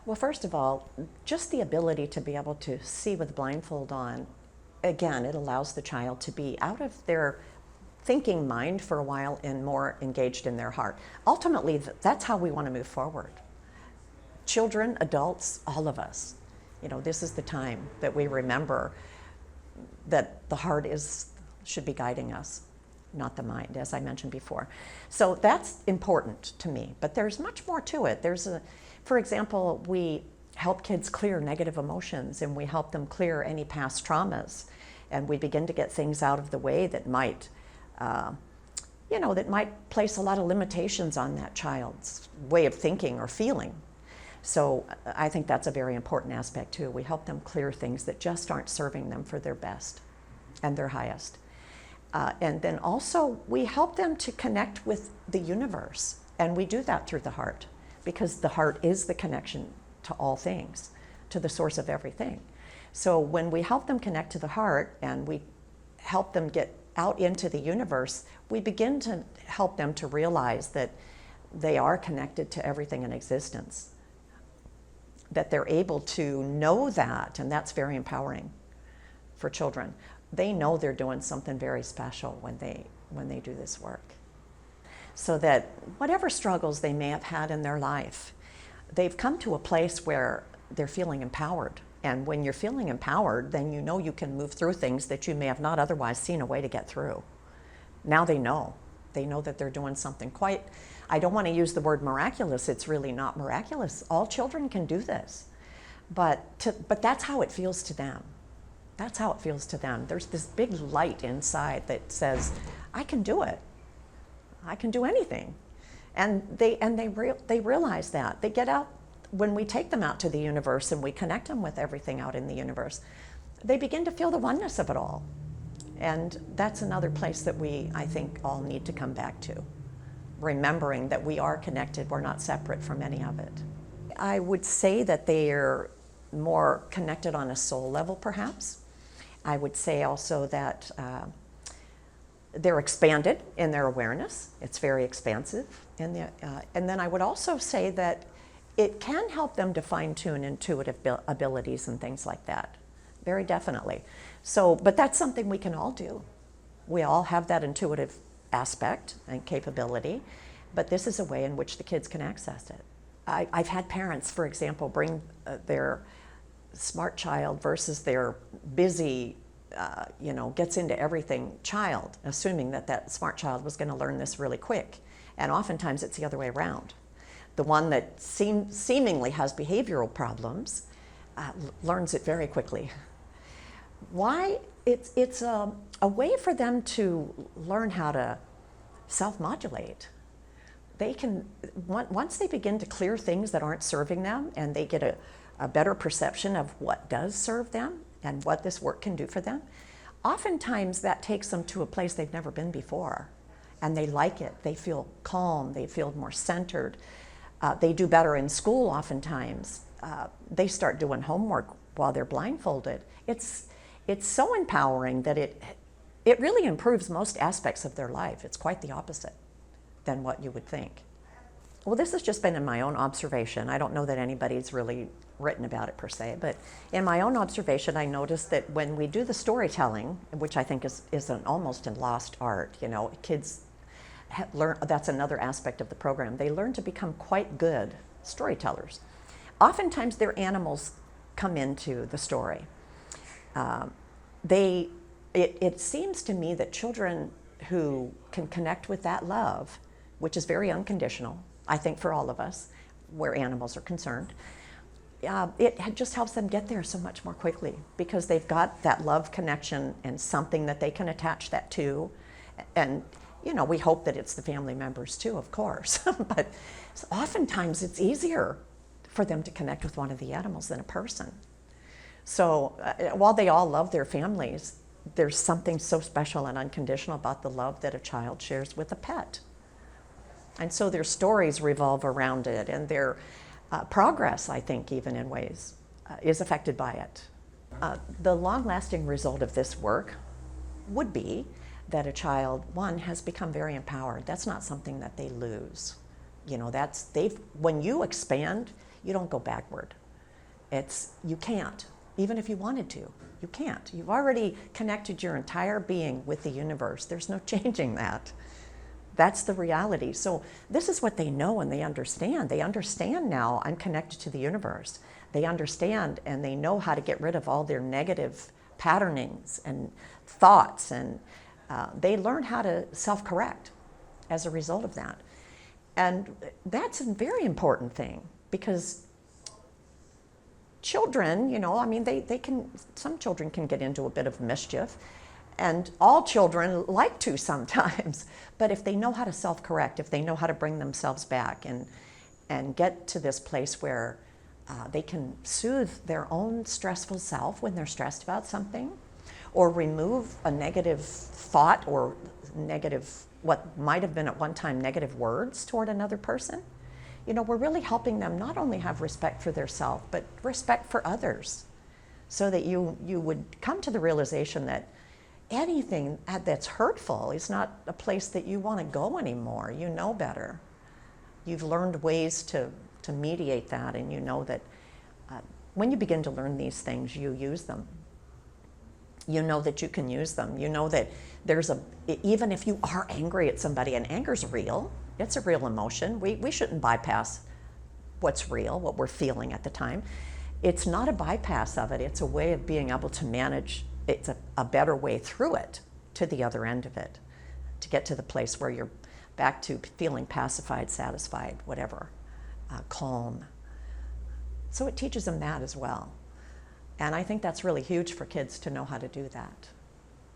Well, first of all, just the ability to be able to see with blindfold on, again, it allows the child to be out of their thinking mind for a while and more engaged in their heart. Ultimately, that's how we want to move forward. Children, adults, all of us. This is the time that we remember that the heart should be guiding us, not the mind, as I mentioned before. So that's important to me, but there's much more to it. For example, we help kids clear negative emotions, and we help them clear any past traumas, and we begin to get things out of the way that might place a lot of limitations on that child's way of thinking or feeling. So I think that's a very important aspect too. We help them clear things that just aren't serving them for their best and their highest. And then also we help them to connect with the universe, and we do that through the heart, because the heart is the connection to all things, to the source of everything. So when we help them connect to the heart and we help them get out into the universe, we begin to help them to realize that they are connected to everything in existence, that they're able to know that, and that's very empowering for children. They know they're doing something very special when they do this work. So that whatever struggles they may have had in their life, they've come to a place where they're feeling empowered. And when you're feeling empowered, then you know you can move through things that you may have not otherwise seen a way to get through. Now they know. They know that they're doing something quite, I don't want to use the word miraculous, it's really not miraculous. All children can do this. But that's how it feels to them. That's how it feels to them. There's this big light inside that says, I can do it. I can do anything. And they realize that. They get out, when we take them out to the universe and we connect them with everything out in the universe, they begin to feel the oneness of it all. And that's another place that we, I think, all need to come back to. Remembering that we are connected, we're not separate from any of it. I would say that they are more connected on a soul level, perhaps. I would say also that they're expanded in their awareness. It's very expansive. And then I would also say that it can help them to fine-tune intuitive abilities and things like that, very definitely. So, but that's something we can all do. We all have that intuitive aspect and capability, but this is a way in which the kids can access it. I've had parents, for example, bring their smart child versus their busy, gets into everything child, assuming that smart child was going to learn this really quick. And oftentimes it's the other way around. The one that seemingly has behavioral problems learns it very quickly. Why? It's a way for them to learn how to self-modulate. They can, once they begin to clear things that aren't serving them, and they get a better perception of what does serve them and what this work can do for them, oftentimes that takes them to a place they've never been before. And they like it. They feel calm. They feel more centered. They do better in school oftentimes. They start doing homework while they're blindfolded. It's so empowering that it really improves most aspects of their life. It's quite the opposite than what you would think. Well, this has just been in my own observation. I don't know that anybody's really written about it per se, but in my own observation, I noticed that when we do the storytelling, which I think is an almost a lost art, kids learn, that's another aspect of the program. They learn to become quite good storytellers. Oftentimes their animals come into the story. It seems to me that children who can connect with that love, which is very unconditional, I think for all of us, where animals are concerned, it just helps them get there so much more quickly because they've got that love connection and something that they can attach that to. And we hope that it's the family members too, of course, but oftentimes it's easier for them to connect with one of the animals than a person. So while they all love their families, there's something so special and unconditional about the love that a child shares with a pet. And so their stories revolve around it, and their progress, I think, even in ways, is affected by it. The long-lasting result of this work would be that a child, one, has become very empowered. That's not something that they lose. When you expand, You don't go backward. You can't. Even if you wanted to, you can't. You've already connected your entire being with the universe. There's no changing that. That's the reality. So this is what they know and they understand. They understand now, I'm connected to the universe. They understand and they know how to get rid of all their negative patternings and thoughts, and they learn how to self-correct as a result of that. And that's a very important thing, because children, some children can get into a bit of mischief, and all children like to sometimes. But if they know how to self-correct, if they know how to bring themselves back and get to this place where they can soothe their own stressful self when they're stressed about something, or remove a negative thought or what might have been at one time negative words toward another person, we're really helping them not only have respect for their self, but respect for others, so that you would come to the realization that anything that's hurtful is not a place that you want to go anymore. You know better. You've learned ways to mediate that, and you know that when you begin to learn these things, you use them. You know that you can use them. You know that even if you are angry at somebody, and anger's real, it's a real emotion. We shouldn't bypass what's real, what we're feeling at the time. It's not a bypass of it. It's a way of being able to manage. It's a better way through it to the other end of it, to get to the place where you're back to feeling pacified, satisfied, whatever, calm. So it teaches them that as well. And I think that's really huge for kids to know how to do that.